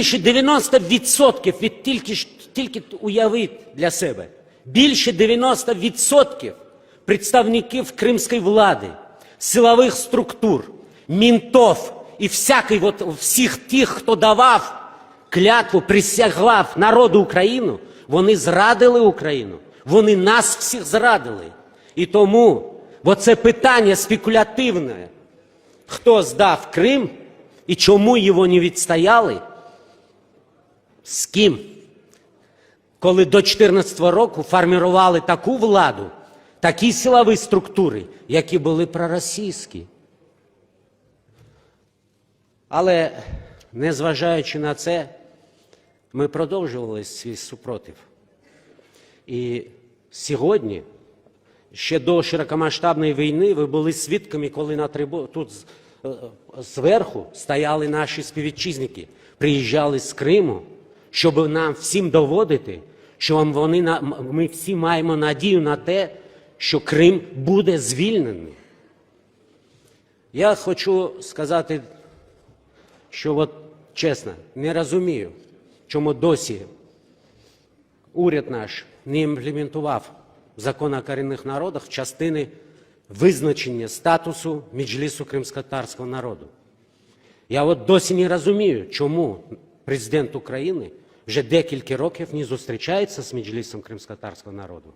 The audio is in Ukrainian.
більше 90% від тільки уявіть для себе, більше 90% представників кримської влади, силових структур, мінтов і всіх тих, хто давав клятву, присягав народу України, вони зрадили Україну, вони нас всіх зрадили. І тому, бо це питання спекулятивне, хто здав Крим і чому його не відстояли, з ким, коли до 2014 року формували таку владу, такі силові структури, які були проросійські. Але, незважаючи на це, ми продовжували свій супротив. І сьогодні, ще до широкомасштабної війни, ви були свідками, коли тут зверху стояли наші співвітчизники, приїжджали з Криму, щоб нам всім доводити, що ми всі маємо надію на те, що Крим буде звільнений. Я хочу сказати, що чесно, не розумію, чому досі уряд наш не імплементував закон о корінних народах в частині визначення статусу Меджлісу кримськотатарського народу. Я досі не розумію, чому президент України вже декілька років не зустрічається з Меджлісом кримськотатарського народу.